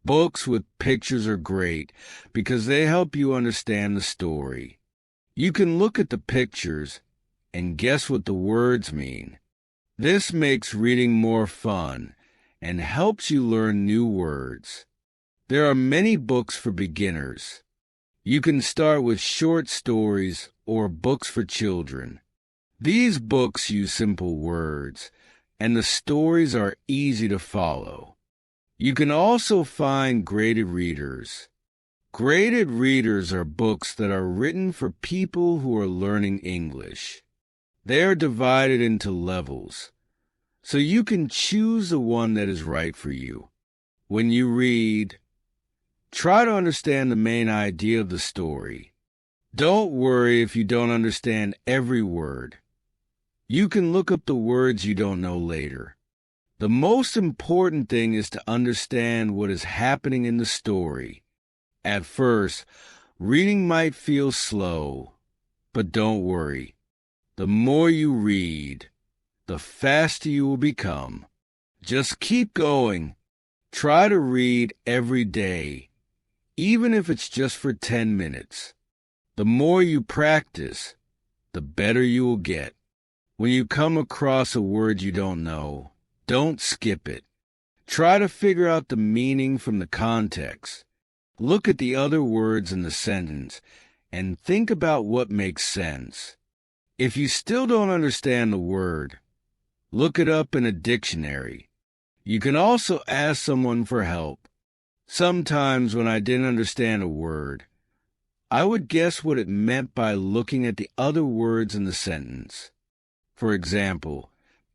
Books with pictures are great because they help you understand the story. You can look at the pictures and guess what the words mean. This makes reading more fun and helps you learn new words. There are many books for beginners. You can start with short stories or books for children. These books use simple words, and the stories are easy to follow. You can also find graded readers. Graded readers are books that are written for people who are learning English. They are divided into levels, so you can choose the one that is right for you. When you read, try to understand the main idea of the story. Don't worry if you don't understand every word. You can look up the words you don't know later. The most important thing is to understand what is happening in the story. At first, reading might feel slow, but don't worry. The more you read, the faster you will become. Just keep going. Try to read every day, even if it's just for 10 minutes. The more you practice, the better you will get. When you come across a word you don't know, don't skip it. Try to figure out the meaning from the context. Look at the other words in the sentence and think about what makes sense. If you still don't understand the word, look it up in a dictionary. You can also ask someone for help. Sometimes when I didn't understand a word, I would guess what it meant by looking at the other words in the sentence. For example,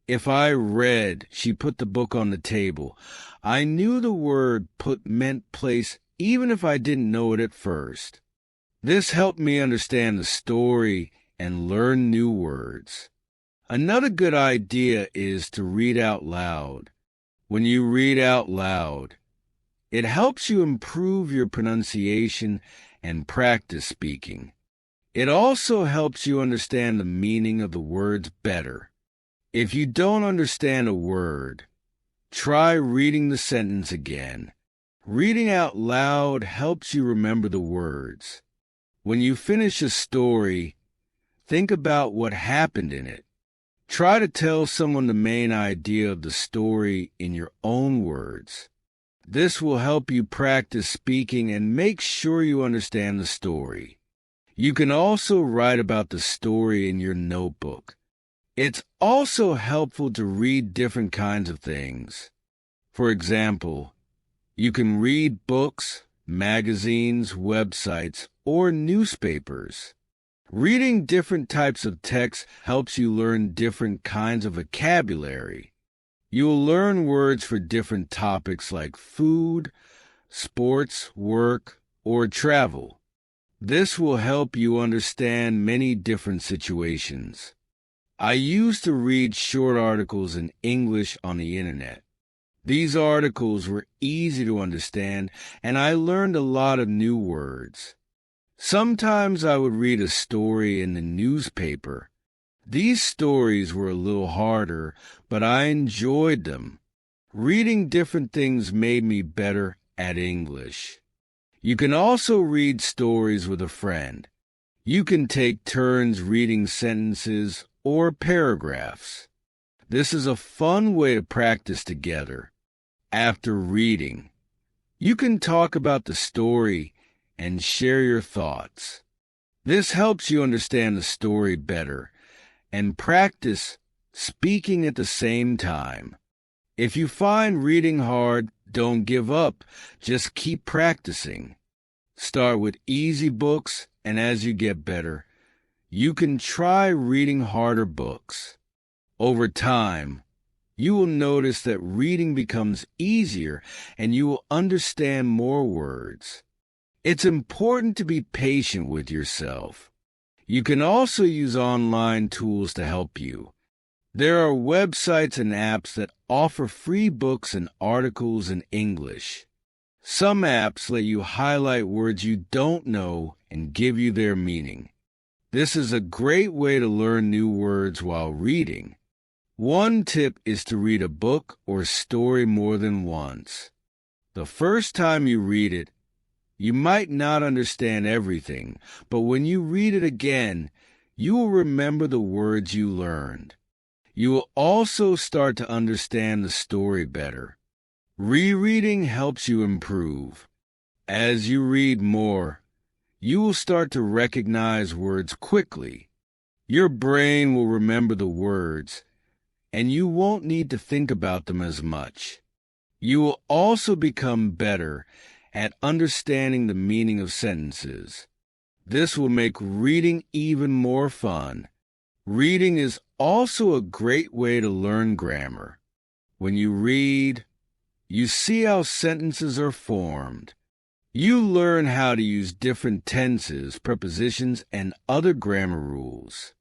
if I read, "She put the book on the table," I knew the word put meant place even if I didn't know it at first. This helped me understand the story and learn new words. Another good idea is to read out loud. When you read out loud, it helps you improve your pronunciation and practice speaking. It also helps you understand the meaning of the words better. If you don't understand a word, try reading the sentence again. Reading out loud helps you remember the words. When you finish a story, think about what happened in it. Try to tell someone the main idea of the story in your own words. This will help you practice speaking and make sure you understand the story. You can also write about the story in your notebook. It's also helpful to read different kinds of things. For example, you can read books, magazines, websites, or newspapers. Reading different types of text helps you learn different kinds of vocabulary. You will learn words for different topics like food, sports, work, or travel. This will help you understand many different situations. I used to read short articles in English on the internet. These articles were easy to understand, and I learned a lot of new words. Sometimes I would read a story in the newspaper. These stories were a little harder, but I enjoyed them. Reading different things made me better at English. You can also read stories with a friend. You can take turns reading sentences or paragraphs. This is a fun way to practice together. After reading, you can talk about the story and share your thoughts. This helps you understand the story better and practice speaking at the same time. If you find reading hard, don't give up. Just keep practicing. Start with easy books, and as you get better, you can try reading harder books. Over time, you will notice that reading becomes easier and you will understand more words. It's important to be patient with yourself. You can also use online tools to help you. There are websites and apps that offer free books and articles in English. Some apps let you highlight words you don't know and give you their meaning. This is a great way to learn new words while reading. One tip is to read a book or story more than once. The first time you read it, you might not understand everything, but when you read it again, you will remember the words you learned. You will also start to understand the story better. Rereading helps you improve. As you read more, you will start to recognize words quickly. Your brain will remember the words, and you won't need to think about them as much. You will also become better at understanding the meaning of sentences. This will make reading even more fun. Reading is also a great way to learn grammar. When you read, you see how sentences are formed. You learn how to use different tenses, prepositions, and other grammar rules.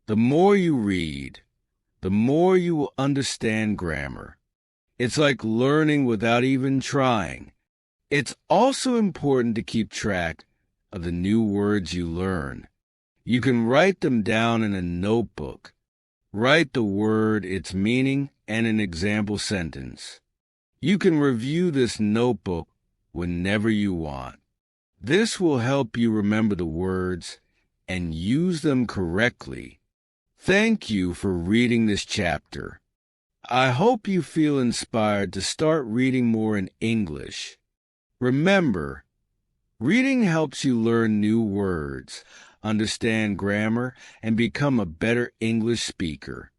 The more you read, the more you will understand grammar. It's like learning without even trying. It's also important to keep track of the new words you learn. You can write them down in a notebook. Write the word, its meaning, and an example sentence. You can review this notebook whenever you want. This will help you remember the words and use them correctly. Thank you for reading this chapter. I hope you feel inspired to start reading more in English. Remember, reading helps you learn new words, understand grammar, and become a better English speaker.